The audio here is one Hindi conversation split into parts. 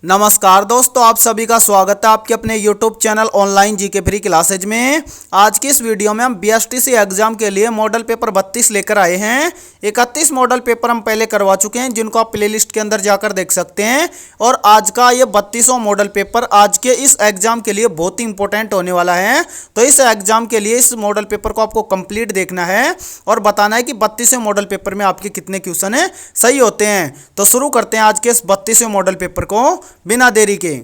नमस्कार दोस्तों, आप सभी का स्वागत है आपके अपने YouTube channel online GK free classes में। आज की इस वीडियो में हम बीएसटीसी एग्जाम के लिए मॉडल पेपर 32 लेकर आए हैं। 31 मॉडल पेपर हम पहले करवा चुके हैं, जिनको आप प्लेलिस्ट के अंदर जाकर देख सकते हैं। और आज का ये 32वां मॉडल पेपर आज के इस एग्जाम के लिए बहुत ही इंपॉर्टेंट होने वाला है। तो इस एग्जाम के लिए इस मॉडल पेपर को आपको कंप्लीट देखना है और बताना है कि 32वें मॉडल पेपर में आपके कितने क्वेश्चन है सही होते हैं। तो शुरू करते हैं आज के इस 32वें मॉडल पेपर को बिना देरी के।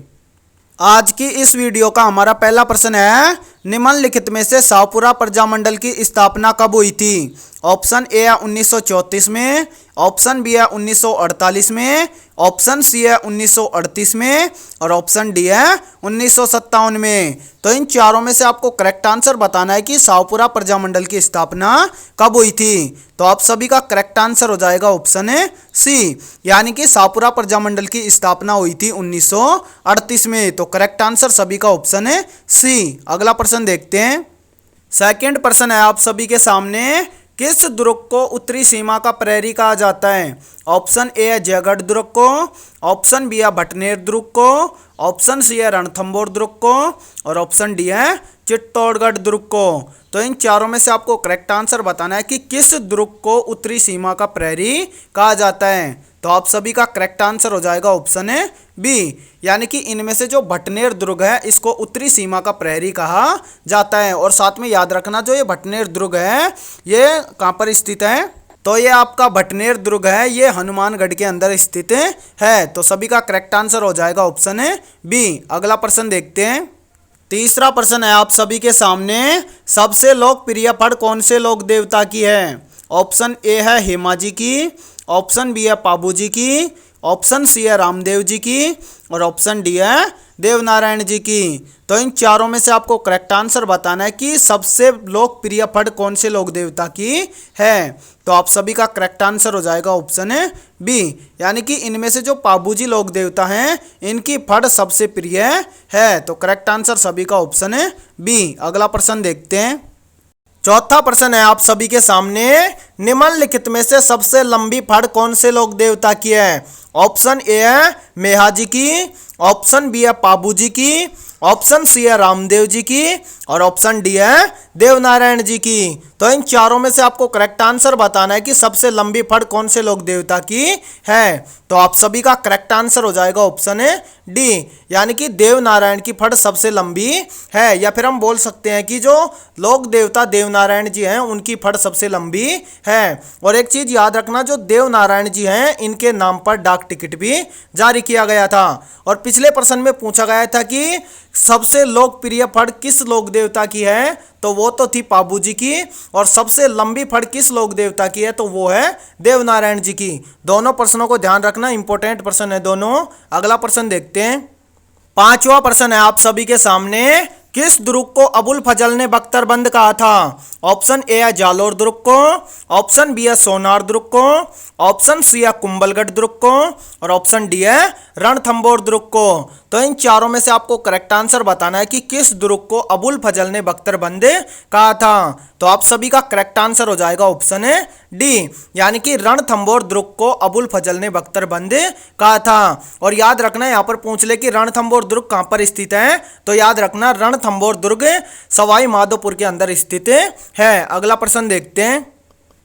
आज की इस वीडियो का हमारा पहला प्रश्न है, निम्नलिखित में से शाहपुरा प्रजामंडल की स्थापना कब हुई थी? ऑप्शन ए है 1934 में, ऑप्शन बी है 1948 में, ऑप्शन सी है 1938 में और ऑप्शन डी है 1957 में। तो इन चारों में से आपको करेक्ट आंसर बताना है कि शाहपुरा प्रजामंडल की स्थापना कब हुई थी। तो आप सभी का करेक्ट आंसर हो जाएगा ऑप्शन है सी, यानी कि शाहपुरा प्रजामंडल की स्थापना हुई थी 1938 में। तो करेक्ट आंसर सभी का ऑप्शन है सी। अगला प्रश्न देखते हैं। सेकंड प्रश्न है आप सभी के सामने, किस दुर्ग को उत्तरी सीमा का प्रहरी कहा जाता है? ऑप्शन ए है जयगढ़ दुर्ग को, ऑप्शन बी है भटनेर दुर्ग को, ऑप्शन सी है रणथंभौर दुर्ग को और ऑप्शन डी है चित्तौड़गढ़ दुर्ग को। तो इन चारों में से आपको करेक्ट आंसर बताना है कि किस दुर्ग को उत्तरी सीमा का प्रहरी कहा जाता है। तो आप सभी का करेक्ट आंसर हो जाएगा ऑप्शन है बी, यानी कि इनमें से जो भटनेर दुर्ग है इसको उत्तरी सीमा का प्रहरी कहा जाता है। और साथ में याद रखना, जो ये भटनेर दुर्ग है ये कहाँ पर स्थित है? तो ये आपका भटनेर दुर्ग है, ये हनुमानगढ़ के अंदर स्थित है। तो सभी का करेक्ट आंसर हो जाएगा ऑप्शन है बी। अगला प्रश्न देखते हैं। तीसरा प्रश्न है आप सभी के सामने, सबसे लोकप्रिय फल कौन से लोक देवता की है? ऑप्शन ए है हेमा जी की, ऑप्शन बी है पाबू जी की, ऑप्शन सी है रामदेव जी की और ऑप्शन डी है देवनारायण जी की। तो इन चारों में से आपको करेक्ट आंसर बताना है कि सबसे लोकप्रिय फल कौन से लोक देवता की है। तो आप सभी का करेक्ट आंसर हो जाएगा ऑप्शन है बी, यानी कि इनमें से जो पाबूजी लोक देवता हैं इनकी फल सबसे प्रिय है। तो करेक्ट आंसर सभी का ऑप्शन है बी। अगला प्रश्न देखते हैं। चौथा प्रश्न है आप सभी के सामने, निम्नलिखित में से सबसे लंबी फड़ कौन से लोक देवता की है? ऑप्शन ए है मेहा जी की, ऑप्शन बी है पाबू जी की, ऑप्शन सी है रामदेव जी की और ऑप्शन डी है देवनारायण जी की। तो इन चारों में से आपको करेक्ट आंसर बताना है कि सबसे लंबी फड़ कौन से लोक देवता की है। तो आप सभी का करेक्ट आंसर हो जाएगा ऑप्शन है डी, यानी कि देवनारायण की फड़ सबसे लंबी है। या फिर हम बोल सकते हैं कि जो लोक देवता देवनारायण जी हैं उनकी फड़ सबसे लंबी है। और एक चीज याद रखना, जो देवनारायण जी हैं इनके नाम पर डाक टिकट भी जारी किया गया था। और पिछले प्रश्न में पूछा गया था कि सबसे लोकप्रिय फड़ किस लोक देवता की है, तो वो तो थी पाबू जी की। और सबसे लंबी फड़ किस लोक देवता की है, तो वो है देवनारायण जी की। दोनों प्रश्नों को ध्यान रखना, इंपॉर्टेंट प्रश्न है दोनों। अगला प्रश्न देखते हैं। पांचवा प्रश्न है आप सभी के सामने, किस दुर्ग को अबुल फजल ने बख्तरबंद कहा था? ऑप्शन ए है जालोर दुर्ग को, ऑप्शन बी है सोनार दुर्ग को, ऑप्शन सी है कुंभलगढ़ दुर्ग को और ऑप्शन डी है रणथंभौर दुर्ग को। तो इन चारों में से आपको करेक्ट आंसर बताना है कि किस दुर्ग को अबुल फजल ने बख्तरबंद कहा था। तो आप सभी का करेक्ट आंसर हो जाएगा ऑप्शन है डी, यानी कि रणथंभौर दुर्ग को अबुल फजल ने बख्तरबंद कहा था। और याद रखना, यहाँ पर पूछ ले कि रणथंभौर दुर्ग कहाँ पर स्थित है, तो याद रखना रणथंभौर दुर्ग सवाई माधोपुर के अंदर स्थित है। अगला प्रश्न देखते हैं।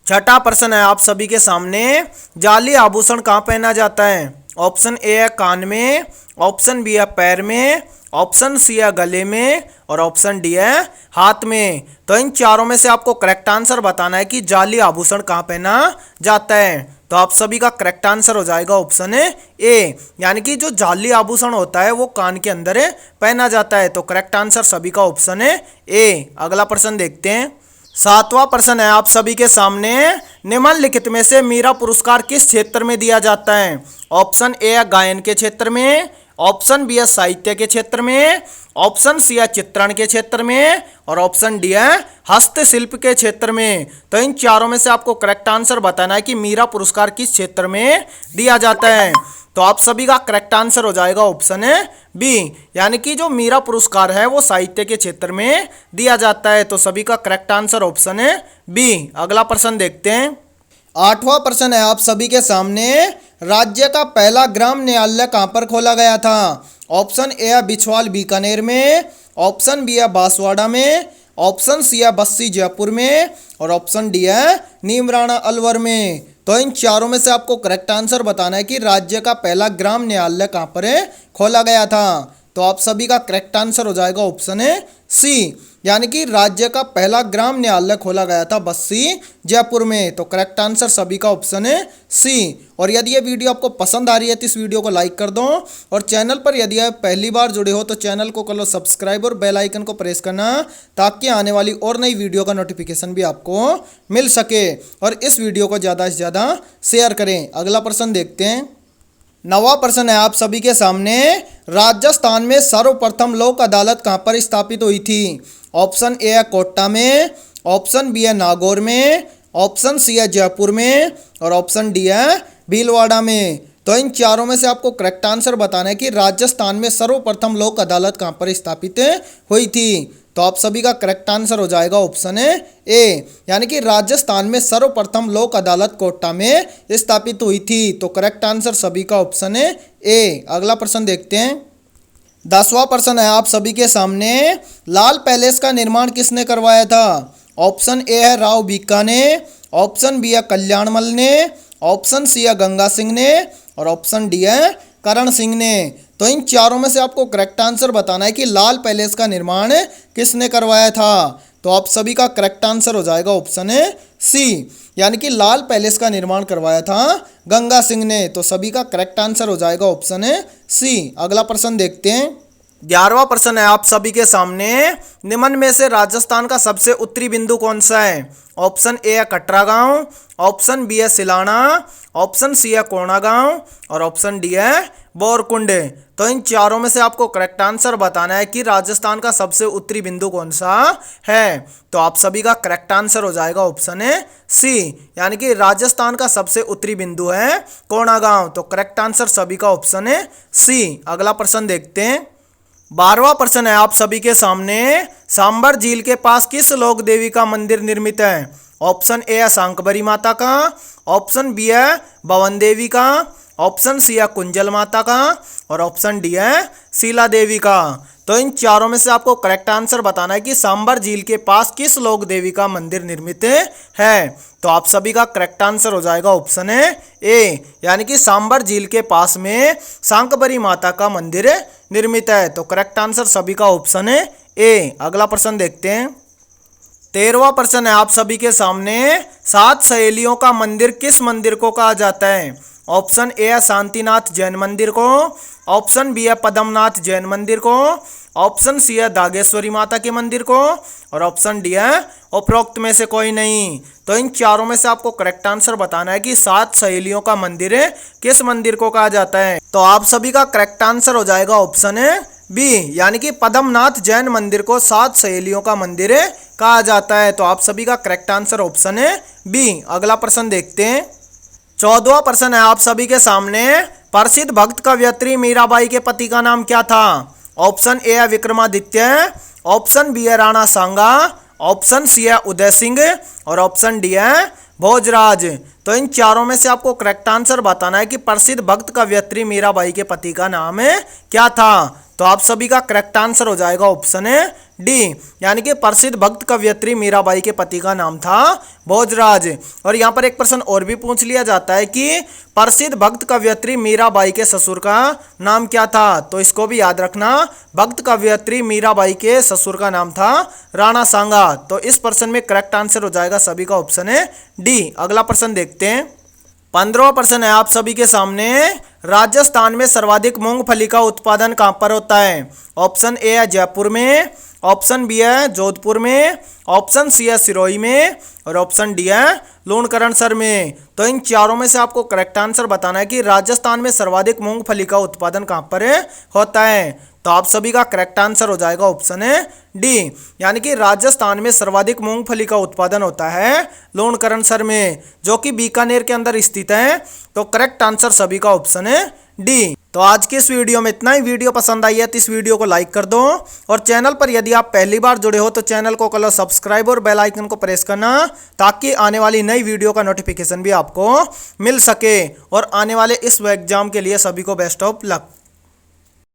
छठा प्रश्न है आप सभी के सामने, जाली आभूषण कहाँ पहना जाता है? ऑप्शन ए है कान में, ऑप्शन बी है पैर में, ऑप्शन सी है गले में और ऑप्शन डी है हाथ में। तो इन चारों में से आपको करेक्ट आंसर बताना है कि जाली आभूषण कहाँ पहना जाता है। तो आप सभी का करेक्ट आंसर हो जाएगा ऑप्शन ए, यानी कि जो जाली आभूषण होता है वो कान के अंदर पहना जाता है। तो करेक्ट आंसर सभी का ऑप्शन है ए। अगला प्रश्न देखते हैं। सातवां प्रश्न है आप सभी के सामने, निम्नलिखित में से मीरा पुरस्कार किस क्षेत्र में दिया जाता है? ऑप्शन ए है गायन के क्षेत्र में, ऑप्शन बी है साहित्य के क्षेत्र में, ऑप्शन सी है चित्रण के क्षेत्र में और ऑप्शन डी है हस्तशिल्प के क्षेत्र में। तो इन चारों में से आपको करेक्ट आंसर बताना है कि मीरा पुरस्कार किस क्षेत्र में दिया जाता है। तो आप सभी का करेक्ट आंसर हो जाएगा ऑप्शन है बी, यानी कि जो मीरा पुरस्कार है वो साहित्य के क्षेत्र में दिया जाता है। तो सभी का करेक्ट आंसर ऑप्शन है बी। अगला प्रश्न देखते हैं। आठवां प्रश्न है आप सभी के सामने, राज्य का पहला ग्राम न्यायालय कहाँ पर खोला गया था? ऑप्शन ए है बिछवाल बीकानेर में, ऑप्शन बी है बांसवाड़ा में, ऑप्शन सी है बस्सी जयपुर में और ऑप्शन डी है नीमराणा अलवर में। तो इन चारों में से आपको करेक्ट आंसर बताना है कि राज्य का पहला ग्राम न्यायालय कहाँ पर खोला गया था। तो आप सभी का करेक्ट आंसर हो जाएगा ऑप्शन है सी, यानी कि राज्य का पहला ग्राम न्यायालय खोला गया था बस्सी जयपुर में। तो करेक्ट आंसर सभी का ऑप्शन है सी। और यदि ये वीडियो आपको पसंद आ रही है तो इस वीडियो को लाइक कर दो और चैनल पर यदि आप पहली बार जुड़े हो तो चैनल को कर लो सब्सक्राइब और बेल आइकन को प्रेस करना ताकि आने वाली और नई वीडियो का नोटिफिकेशन भी आपको मिल सके। और इस वीडियो को ज़्यादा से ज़्यादा शेयर करें। अगला प्रश्न देखते हैं। नवा प्रश्न है आप सभी के सामने। राजस्थान में सर्वप्रथम लोक अदालत कहाँ पर स्थापित हुई थी? ऑप्शन ए है कोटा में, ऑप्शन बी है नागौर में, ऑप्शन सी है जयपुर में और ऑप्शन डी है भीलवाड़ा में। तो इन चारों में से आपको करेक्ट आंसर बताना है कि राजस्थान में सर्वप्रथम लोक अदालत कहाँ पर स्थापित हुई थी। तो आप सभी का करेक्ट आंसर हो जाएगा ऑप्शन ए, यानी कि राजस्थान में सर्वप्रथम लोक अदालत कोटा में स्थापित हुई थी। तो करेक्ट आंसर सभी का ऑप्शन ए। अगला प्रश्न देखते हैं। 10वां प्रश्न है आप सभी के सामने। लाल पैलेस का निर्माण किसने करवाया था? ऑप्शन ए है राव भिक्का ने, ऑप्शन बी है कल्याणमल ने, ऑप्शन सी है गंगा सिंह ने और ऑप्शन डी है करण सिंह ने। तो इन चारों में से आपको करेक्ट आंसर बताना है कि लाल पैलेस का निर्माण किसने करवाया था। तो आप सभी का करेक्ट आंसर हो जाएगा ऑप्शन सी, यानी कि लाल पैलेस का निर्माण करवाया था गंगा सिंह ने। तो सभी का करेक्ट आंसर हो जाएगा ऑप्शन सी। अगला प्रश्न देखते हैं। 11वां प्रश्न है आप सभी के सामने। निम्न में से राजस्थान का सबसे उत्तरी बिंदु कौन सा है? ऑप्शन ए है कटरा गांव, ऑप्शन बी है सिलाना, ऑप्शन सी है कोणा गांव और ऑप्शन डी है बोरकुंड। तो इन चारों में से आपको करेक्ट आंसर बताना है कि राजस्थान का सबसे उत्तरी बिंदु कौन सा है। तो आप सभी का करेक्ट आंसर हो जाएगा ऑप्शन सी, यानी कि राजस्थान का सबसे उत्तरी बिंदु है कोणा गांव। तो करेक्ट आंसर सभी का ऑप्शन सी। अगला प्रश्न देखते हैं। 12वां प्रश्न है आप सभी के सामने। सांबर झील के पास किस लोक देवी का मंदिर निर्मित है? ऑप्शन ए है शांकबरी माता का, ऑप्शन बी है भवन देवी का, ऑप्शन सी है कुंजल माता का और ऑप्शन डी है शीला देवी का। तो इन चारों में से आपको करेक्ट आंसर बताना है कि सांबर झील के पास किस लोक देवी का मंदिर निर्मित है। तो आप सभी का करेक्ट आंसर हो जाएगा ऑप्शन ए, यानी कि सांबर झील के पास में शांकबरी माता का मंदिर निर्मित है। तो करेक्ट आंसर सभी का ऑप्शन ए। अगला प्रश्न देखते हैं। 13वां प्रश्न है आप सभी के सामने। 7 सहेलियों का मंदिर किस मंदिर को कहा जाता है? ऑप्शन ए है शांतिनाथ जैन मंदिर को, ऑप्शन बी है पद्मनाथ जैन मंदिर को, ऑप्शन सी है दागेश्वरी माता के मंदिर को और ऑप्शन डी है उपरोक्त में से कोई नहीं। तो इन चारों में से आपको करेक्ट आंसर बताना है कि 7 सहेलियों का मंदिर किस मंदिर को कहा जाता है। तो आप सभी का करेक्ट आंसर हो जाएगा ऑप्शन बी, यानी कि पद्मनाथ जैन मंदिर को 7 सहेलियों का मंदिर कहा जाता है। तो आप सभी का करेक्ट आंसर ऑप्शन बी। अगला प्रश्न देखते हैं। 14वां प्रश्न है आप सभी के सामने। प्रसिद्ध भक्त कवयित्री मीराबाई के पति का नाम क्या था? ऑप्शन ए है विक्रमादित्य, ऑप्शन बी है राणा सांगा, ऑप्शन सी है उदय सिंह और ऑप्शन डी है भोजराज। तो इन चारों में से आपको करेक्ट आंसर बताना है कि प्रसिद्ध भक्त कवयित्री मीराबाई के पति का नाम क्या था। तो आप सभी का करेक्ट आंसर हो जाएगा ऑप्शन डी, यानी कि प्रसिद्ध भक्त कवयित्री मीराबाई के पति का नाम था भोजराज। और यहाँ पर एक प्रश्न और भी पूछ लिया जाता है कि प्रसिद्ध भक्त कवयित्री मीराबाई के ससुर का नाम क्या था? तो इसको भी याद रखना, भक्त कवयित्री मीराबाई के ससुर का नाम था राणा सांगा। तो इस प्रश्न में करेक्ट आंसर हो जाएगा सभी का ऑप्शन डी। अगला प्रश्न देखते हैं। 15वां प्रश्न है आप सभी के सामने। राजस्थान में सर्वाधिक मूंगफली का उत्पादन कहाँ पर होता है? ऑप्शन ए है जयपुर में, ऑप्शन बी है जोधपुर में, ऑप्शन सी है सिरोही में और ऑप्शन डी है लूणकरणसर में। तो इन चारों में से आपको करेक्ट आंसर बताना है कि राजस्थान में सर्वाधिक मूंगफली का उत्पादन कहाँ पर होता है। तो आप सभी का करेक्ट आंसर हो जाएगा ऑप्शन डी, यानी कि राजस्थान में सर्वाधिक मूंगफली का उत्पादन होता है लूणकरणसर में, जो कि बीकानेर के अंदर स्थित है। तो करेक्ट आंसर सभी का ऑप्शन डी। तो आज की इस वीडियो में इतना ही। वीडियो पसंद आई है तो इस वीडियो को लाइक कर दो, और चैनल पर यदि आप पहली बार जुड़े हो तो चैनल को कर लो सब्सक्राइब और बेल आइकन को प्रेस करना, ताकि आने वाली नई वीडियो का नोटिफिकेशन भी आपको मिल सके। और आने वाले इस एग्जाम के लिए सभी को बेस्ट ऑफ लक।